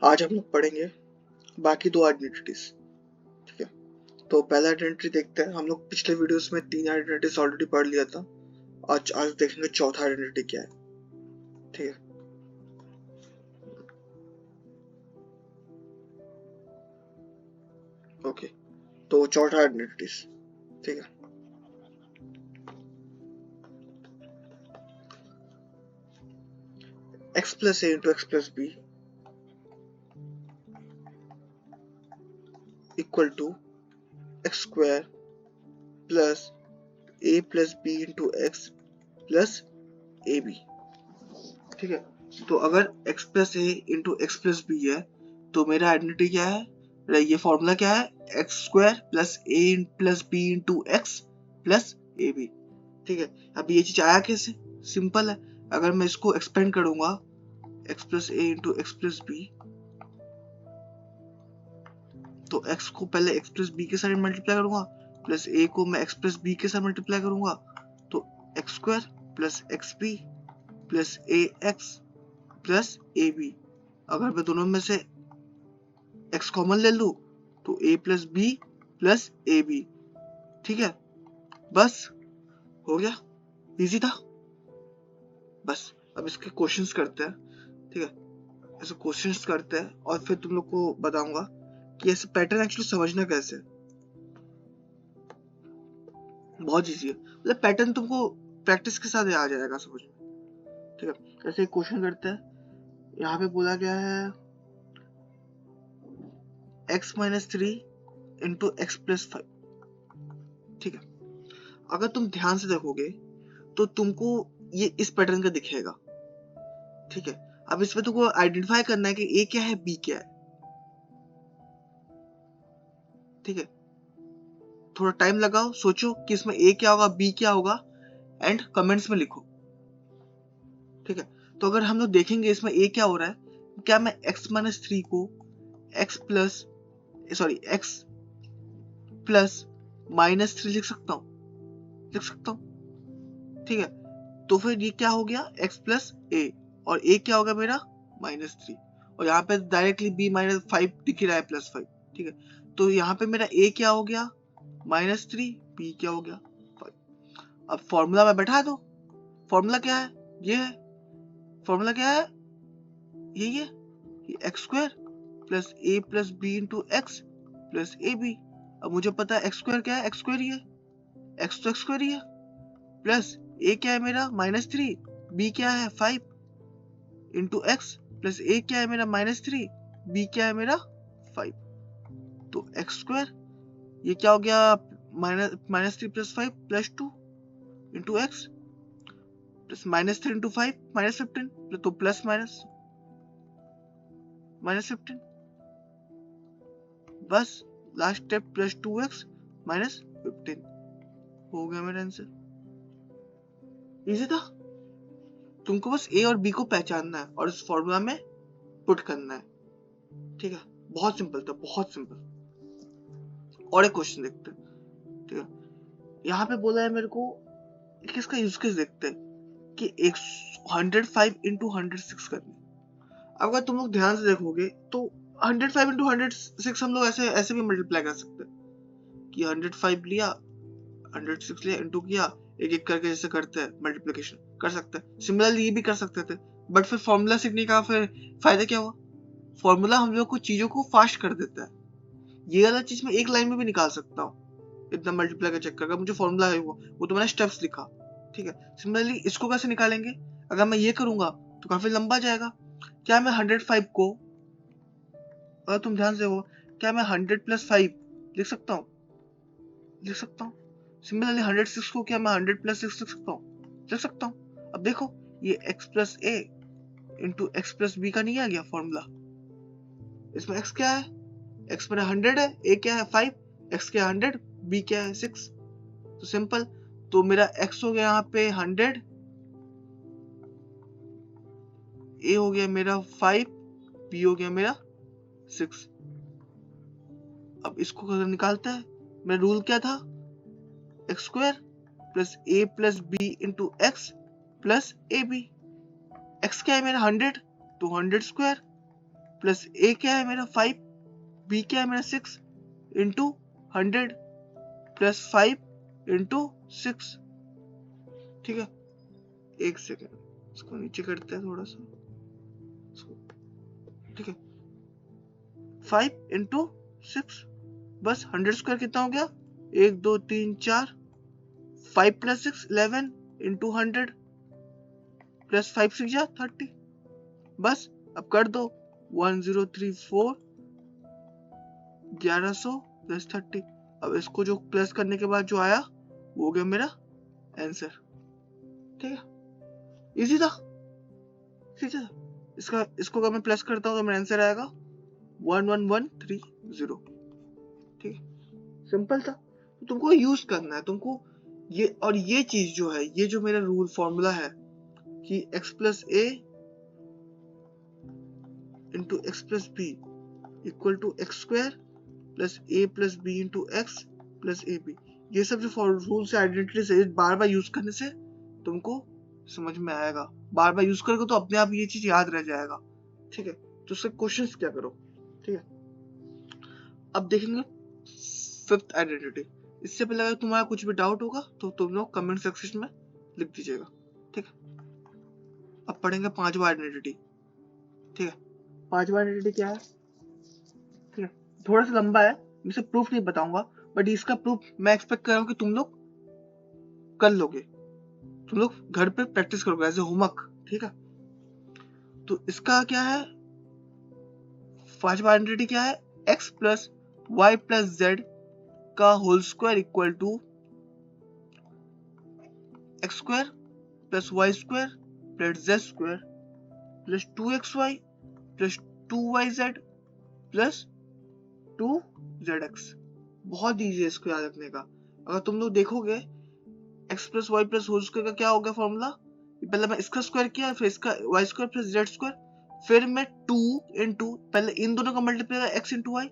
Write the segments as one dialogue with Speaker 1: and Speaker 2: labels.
Speaker 1: आज हम लोग पढ़ेंगे बाकी दो आइडेंटिटीज। ठीक है, तो पहला आइडेंटिटी देखते हैं। हम लोग पिछले वीडियोस में 3 आइडेंटिटीज ऑलरेडी पढ़ लिया था। आज देखेंगे चौथा आइडेंटिटी क्या है। ठीक है, ओके, तो चौथा आइडेंटिटीज। ठीक है, x plus a into x plus b equal to x square plus a plus b into x plus ab। ठीक है, तो अगर x plus a into x plus b है तो मेरा आइडेंटिटी क्या है, ये फॉर्मूला क्या है, x square plus a plus b into x plus ab। ठीक है, अब ये चीज आया कैसे, सिंपल है। अगर मैं इसको एक्सपेंड करूंगा x plus a into x plus b, तो x को पहले x plus b के साथ मल्टीप्लाई करूंगा, प्लस a को मैं x plus b के साथ मल्टीप्लाई करूंगा, तो x square plus X B plus A X plus A B. अगर मैं दोनों में से x कॉमन ले लूं तो a plus B plus A B. ठीक है, बस हो गया, इजी था। बस अब इसके क्वेश्चंस करते हैं। ठीक है, ऐसे क्वेश्चंस करते हैं और फिर तुम लोग को बताऊंगा कि ऐसे पैटर्न एक्चुअली समझना कैसे। बहुत इजी है, मतलब पैटर्न तुमको प्रैक्टिस के साथ आ जाएगा समझ में। ठीक है, ऐसे एक क्वेश्चन करते हैं। यहाँ पे बोला गया है x minus 3 into X plus 5। ठीक है, अगर तुम ध्यान से देखोगे तो तुमको ये इस पैटर्न का दिखेगा। ठीक है, अब इसमें तुमको आइडेंटिफाई करना है कि a क्या है, b क्या है। ठीक है, थोड़ा टाइम लगाओ, सोचो कि इसमें a क्या होगा, b क्या होगा, एंड कमेंट्स में लिखो। ठीक है, तो अगर हम लोग देखेंगे इसमें a क्या हो रहा है, क्या मैं x माइनस 3 को x प्लस माइनस 3 लिख सकता हूँ। ठीक है, तो फिर ये क्या हो गया, x प्लस ए, और a क्या होगा मेरा माइनस 3, और यहाँ पे डायरेक्टली b माइनस 5 दिख रहा है प्लस 5। ठीक है, तो यहाँ पे मेरा a क्या हो गया माइनस 3, b क्या हो गया 5। अब फॉर्मूला में बैठा दो। फॉर्मूला क्या है, ये है फॉर्मूला, क्या है, यही है, X square plus A plus B into X plus A B. अब मुझे पता है एक्स स्क्वायर क्या है, एक्स स्क्वायर ही है, एक्स तो एक्स स्क्वायर ही है, प्लस ए क्या है मेरा माइनस 3, बी क्या है 5 इंटू एक्स प्लस ए क्या है मेरा माइनस 3, बी क्या है मेरा 5। तो एक्स स्क्वायर ये क्या हो गया, minus 3 plus 5 plus 2 into X plus minus 3 into 5 minus 15, तो प्लस माइनस 15। बस last step plus 2x minus 15 हो गया मेरा आंसर। इजी था, तुमको बस a और b को पहचानना है और इस फॉर्मूला में पुट करना है। ठीक है, बहुत सिंपल था, बहुत सिंपल। और एक क्वेश्चन देखते हैं। ठीक है, यहाँ पे बोला है मेरे को किसका यूज केस देखते हैं कि 105 इंटू 106 करनी। अगर तुम लोग ध्यान से देखोगे तो 105 इंटू 106 हम लोग ऐसे भी मल्टीप्लाई कर सकते हैं कि 105 लिया, 106 लिया, इंटू किया, एक एक करके जैसे करते हैं मल्टीप्लिकेशन कर सकते हैं। सिमिलरली ये भी कर सकते थे, बट फिर फॉर्मूला सीखने का फिर फायदा क्या हुआ, फॉर्मूला हम लोग को चीजों को फास्ट कर देता है। ये वाला चीज मैं एक लाइन में भी निकाल सकता हूँ, इतना मल्टीप्लाई का चक्कर का मुझे फॉर्मूला है वो तो मैंने स्टेप्स लिखा। ठीक है, सिमिलरली इसको कैसे निकालेंगे, अगर मैं ये करूंगा तो काफी लंबा जाएगा। क्या मैं 105 को, अगर तुम ध्यान से हो, क्या मैं 100 प्लस 5 लिख सकता हूँ। सिमिलरली 106 को क्या मैं 100 प्लस 6 लिख सकता हूँ। अब देखो ये x plus A into X plus B का नहीं आ गया फॉर्मूला। इसमें x क्या है, x मेरा 100 है, a क्या है 5, x क्या है 100, b क्या है 6। तो सिंपल, तो मेरा x हो गया यहाँ पे 100, a हो गया मेरा 5, b हो गया मेरा 6। अब इसको अगर निकालते हैं, मेरा रूल क्या था, X square plus A plus B into X plus A B. X क्या है मेरा 100, तो 100 स्क्वायर प्लस ए क्या है मेरा 5, बी क्या है मेरा 6 इंटू 100 प्लस 5 इंटू 6। ठीक है, एक सेकेंड, इसको नीचे करते हैं थोड़ा सा। ठीक है, 5 इंटू 6, बस 100 स्क्वायर कितना हो गया, 1 2 3 4, 5 प्लस 6 11 इंटू 100 प्लस 5 6 जा 30। बस अब कर दो 1034 1100 प्लस 30। अब इसको जो प्लस करने के बाद जो आया वो हो गया मेरा आंसर। ठीक है, इजी था, ठीक है। इसको अगर मैं प्लस करता हूँ तो मेरा आंसर आएगा 11130। ठीक है, सिंपल था। तो तुमको यूज करना है, तुमको ये, और ये चीज जो है, ये जो मेरा रूल फॉर्मूला है कि x plus A into X plus B equal to X square plus A plus B into X plus A B, ये सब जो रूल से आइडेंटिटी से बार बार यूज करने से तुमको समझ में आएगा। बार बार यूज करोगे तो अपने आप ये चीज याद रह जाएगा। ठीक है, तो उससे क्वेश्चंस क्या करो। ठीक है, अब देखेंगे फिफ्थ आइडेंटिटी। इससे पहले अगर तुम्हारा कुछ भी डाउट होगा तो तुम लोग कमेंट सेक्शन में लिख दीजिएगा। ठीक है, अब पढ़ेंगे पांचवा आइडेंटिटी। ठीक है, पांचवा आइडेंटिटी क्या है। ठीक है, थोड़ा सा लंबा है, मैं इसे प्रूफ नहीं बताऊंगा, बट इसका प्रूफ मैं एक्सपेक्ट कर रहा हूँ कि तुम लोग कर लोगे, तुम लोग घर पे प्रैक्टिस करोगे एज ए होमवर्क। ठीक है, तो इसका क्या है, पांचवा आइडेंटिटी क्या है, x plus Y plus Z का whole square equal to X square plus Y square plus Z square plus 2xy plus 2yz plus 2zx। बहुत ईजी है इसको याद रखने का। अगर तुम लोग देखोगे x plus Y plus whole square का क्या हो गया फॉर्मूला, पहले मैं इसका स्क्वायर किया, फिर इसका Y square plus Z square, फिर मैं 2 इंटू, पहले इन दोनों का multiply x into Y,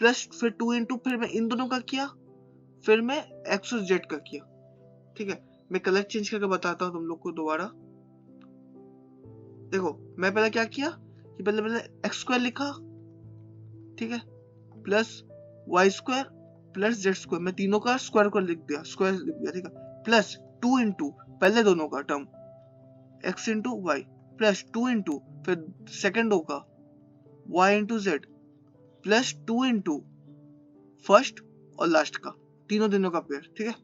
Speaker 1: plus फिर 2 इंटू, फिर मैं इन दोनों का किया, फिर मैं x और z का किया। ठीक है, मैं कलर चेंज करके बताता हूँ तुम लोग को दोबारा। देखो मैं पहले क्या किया कि पहले मैंने एक्स स्क्वायर लिखा, ठीक है, plus Y square plus Z square, मैं तीनों का स्क्वायर को लिख दिया, स्क्वायर लिख दिया। ठीक है, प्लस 2 इंटू पहले दोनों का term x into Y, plus 2 into फिर सेकेंडों का y into Z, plus 2 into first और लास्ट का, तीनों दिनों का पेयर। ठीक है,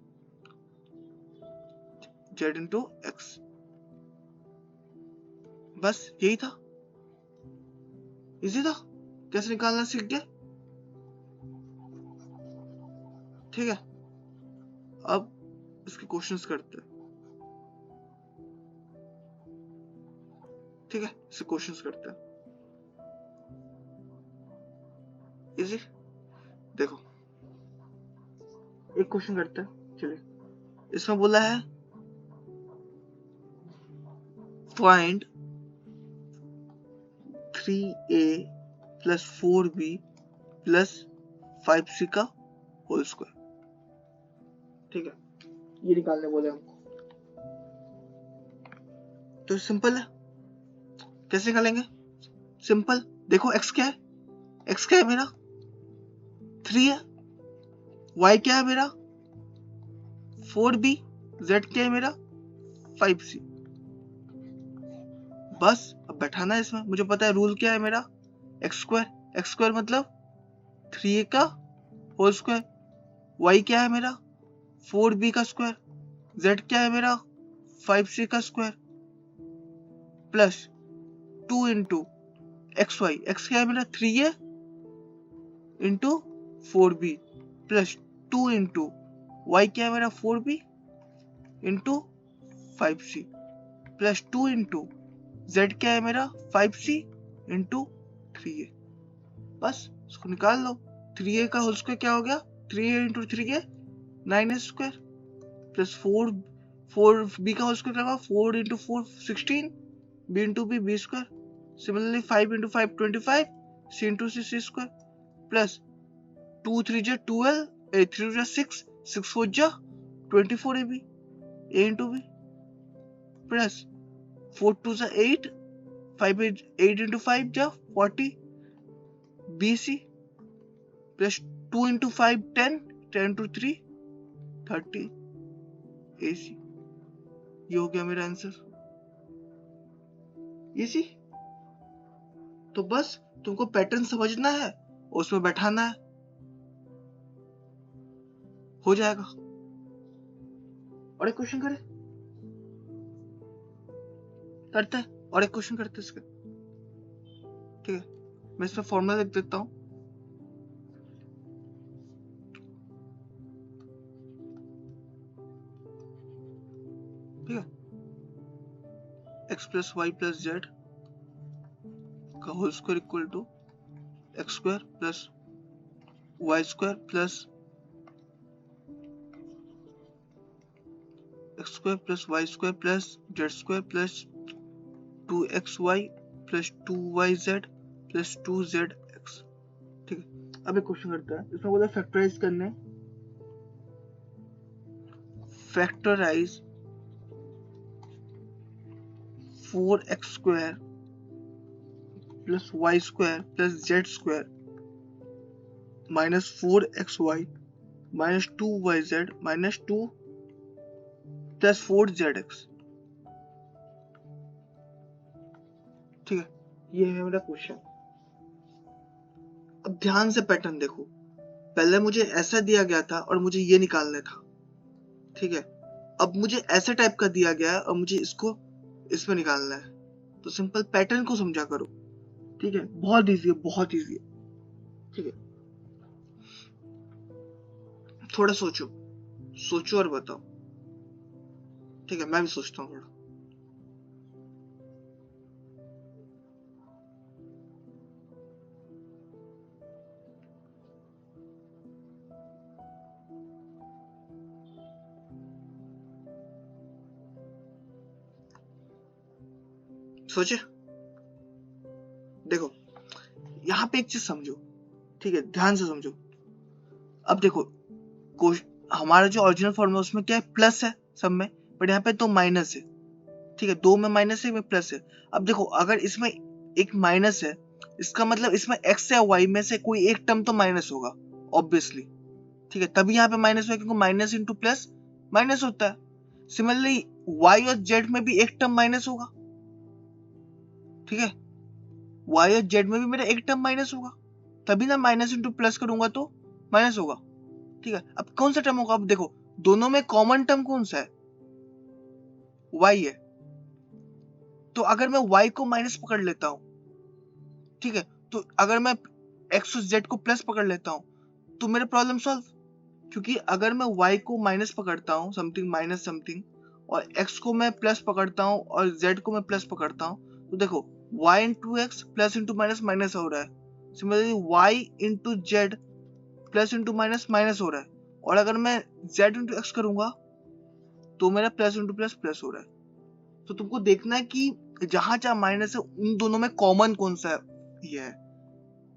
Speaker 1: z इंटू एक्स, बस यही था, इजी था, कैसे निकालना सीख गए। ठीक है, अब इसके क्वेश्चंस करते हैं। ठीक है, इसके क्वेश्चंस करते हैं, इजी। देखो एक क्वेश्चन करते हैं, चलिए। इसमें बोला है find 3a plus 4b plus 5c का होल स्क्वायर। ठीक है, ये निकालने बोले हमको, तो सिंपल है। कैसे निकालेंगे, सिंपल, देखो x क्या है, x क्या है मेरा 3 है, y क्या है मेरा 4b, z क्या है मेरा 5c। बस अब बैठाना है इसमें, मुझे पता है रूल क्या है मेरा, एक्स स्क्वायर मतलब 3a का होल स्क्वायर, y क्या है मेरा 4b का स्क्वायर, z क्या है मेरा 5c का square, plus 2 into X Y, X क्या है मेरा 3a into 4b, plus 2 into Y क्या है मेरा 4b into 5c, plus 2 into z क्या है मेरा 5c इंटू 3a। बस इसको निकाल लो, 3a का होल स्क्वायर क्या हो गया, 3a into 3a 9a square, plus 4b का होल स्क्वायर क्या होगा 4 into 4 16, b into b square, similarly 5 into 5 25, c into c square, plus 2 3 जा 12, 3 जा 6, 6 4 जा 24 ab a into b, plus 4 2 जा 8, 5 8 इंटू 5 जा 40, BC plus 2 into 5 10 10 to 3 30 AC। ये हो गया मेरा आंसर। इजी। तो बस तुमको पैटर्न समझना है, उसमें बैठाना है, हो जाएगा। और एक क्वेश्चन करते हैं, और एक क्वेश्चन करते हैं इसका। ठीक है, मैं इसमें फॉर्मूला लिख देता हूं। ठीक है, x plus Y plus Z का whole square equal to X square plus Y square plus X square plus Y square plus Z square plus 2xy plus 2yz plus 2zx। ठीक है, अब एक क्वेश्चन करता है, इसमें बोला फैक्टराइज करने। Factorize 4x square plus Y square plus Z square minus 4xy minus 2yz minus 2 plus 4zx। ठीक है, ये है मेरा क्वेश्चन। अब ध्यान से पैटर्न देखो, पहले मुझे ऐसा दिया गया था और मुझे ये निकालना था। ठीक है, अब मुझे ऐसे टाइप का दिया गया है और मुझे इसको इसमें निकालना है। तो सिंपल पैटर्न को समझा करो। ठीक है, बहुत इजी है, बहुत इजी है। ठीक है, थोड़ा सोचो और बताओ। ठीक है, मैं भी सोचता हूँ थोड़ा। सोचे, देखो यहाँ पे एक चीज समझो। ठीक है, ध्यान से समझो। अब देखो, हमारा जो ओरिजिनल फॉर्मूला उसमें क्या है, प्लस है सब में, बट यहाँ पे तो माइनस है। ठीक है, दो में माइनस है, में प्लस है। अब देखो, अगर इसमें एक माइनस है, इसका मतलब इसमें एक्स या वाई में से कोई एक टर्म तो माइनस होगा ऑब्वियसली। ठीक है, तभी यहाँ पे माइनस हुआ, क्योंकि माइनस इंटू प्लस माइनस होता है। सिमिलरली वाई और जेड में भी एक टर्म माइनस होगा। ठीक है, वाई और जेड में भी मेरा एक टर्म माइनस होगा, तभी ना माइनस इंटू प्लस करूंगा तो माइनस होगा। ठीक है, अब कौन सा टर्म होगा? अब देखो, दोनों में कॉमन टर्म कौन सा है? वाई है। तो अगर मैं वाई को माइनस पकड़ लेता हूं, ठीक है, तो अगर मैं एक्स और जेड को प्लस पकड़ लेता हूं, तो मेरा प्रॉब्लम सॉल्व। क्योंकि अगर मैं वाई को माइनस पकड़ता हूं, समथिंग माइनस समथिंग, और एक्स को मैं प्लस पकड़ता हूं और जेड को मैं प्लस पकड़ता हूं, तो देखो y into X plus into minus minus हो रहा है। Similarly y into Z plus into minus minus हो रहा है। और अगर मैं z इंटू एक्स करूंगा तो मेरा प्लस इंटू प्लस प्लस हो रहा है। तो तुमको देखना है कि जहां जहां माइनस है उन दोनों में कॉमन कौन सा ये है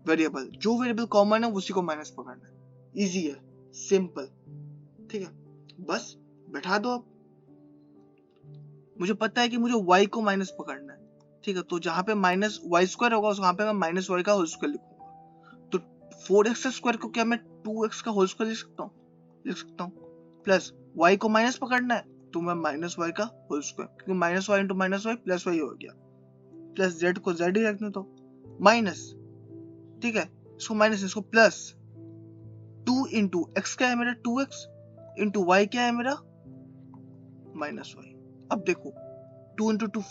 Speaker 1: वेरिएबल। जो वेरिएबल कॉमन है उसी को माइनस पकड़ना है। इजी है, सिंपल। ठीक है, बस बैठा दो। अब मुझे पता है कि मुझे y को माइनस पकड़ना है। ठीक है, तो जहां पे माइनस वाई स्क्वायर होगा वहां पे मैं माइनस वाई का होल स्क्वायर लिखूंगा। तो 4x स्क्वायर को क्या मैं 2x का होल स्क्वायर लिख सकता हूँ। प्लस y को माइनस पकड़ना है तो मैं माइनस वाई का होल स्क्वायर, क्योंकि minus Y into minus Y plus Y हो गया। प्लस जेड को जेड ही रखने दो, माइनस। ठीक है, इसको माइनस, इसको प्लस। 2 इंटू एक्स क्या है मेरा 2x इंटू वाई क्या है मेरा माइनस वाई। अब देखो 2 into 2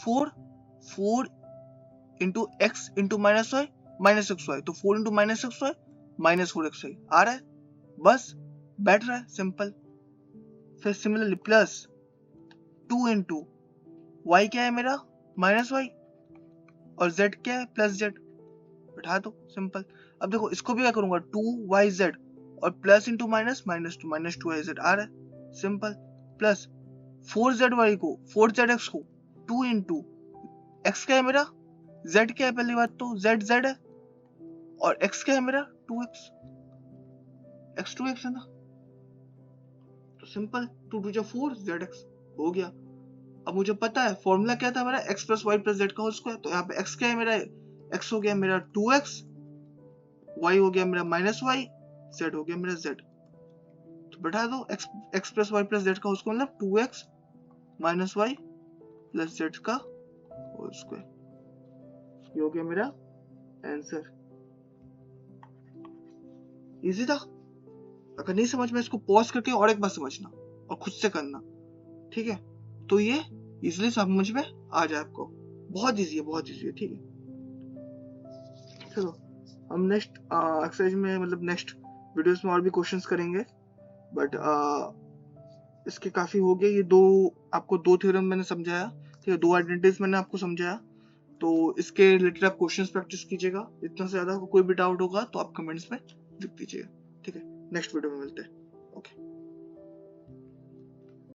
Speaker 1: 4 into X into minus Y minus X Y, तो 4 into minus X Y minus 4x Y आ रहा है, बस बैठ रहा है, सिंपल। फिर सिमिलरली प्लस 2 इंटू वाई क्या है मेरा माइनस वाई और z क्या है प्लस z, बैठा दो, सिंपल। अब देखो इसको भी क्या करूंगा 2yz और plus into minus minus 2 minus 2yz आ रहा है, सिंपल। प्लस 4zy को 4zx को 2 इंटू एक्स क्या है मेरा z क्या है, पहली बात तो z है, और x क्या है मेरा 2x, x 2x है ना, तो सिंपल 2 2 4 zx हो गया। अब मुझे पता है फॉर्मूला क्या था मेरा x plus Y plus Z का होल स्क्वायर, तो यहाँ पे x क्या है मेरा, x हो गया मेरा 2x, y हो गया मेरा माइनस वाई, z हो गया मेरा z। तो बैठा दो x plus Y plus z का उसको मतलब 2x minus Y plus z का होल स्क्वायर। ये हो गया मेरा आंसर। इजी था। अगर नहीं समझ में इसको पॉज करके और एक बार समझना और खुद से करना, ठीक है? तो ये इजीली समझ में आ जाए आपको। बहुत इजी है, बहुत इजी है, ठीक है? चलो हम नेक्स्ट एक्सरसाइज में मतलब नेक्स्ट वीडियोस में और भी क्वेश्चंस करेंगे, बट इसके काफी हो गए। ये आपको दो थ्योरम मैंने समझाया, ठीक है? दो आइडेंटिटीज मैंने आपको समझाया। तो इसके रिलेटेड आप क्वेश्चंस प्रैक्टिस कीजिएगा। इतना से ज्यादा कोई भी डाउट होगा तो आप कमेंट्स में लिख दीजिएगा, ठीक है? नेक्स्ट वीडियो में मिलते हैं। ओके।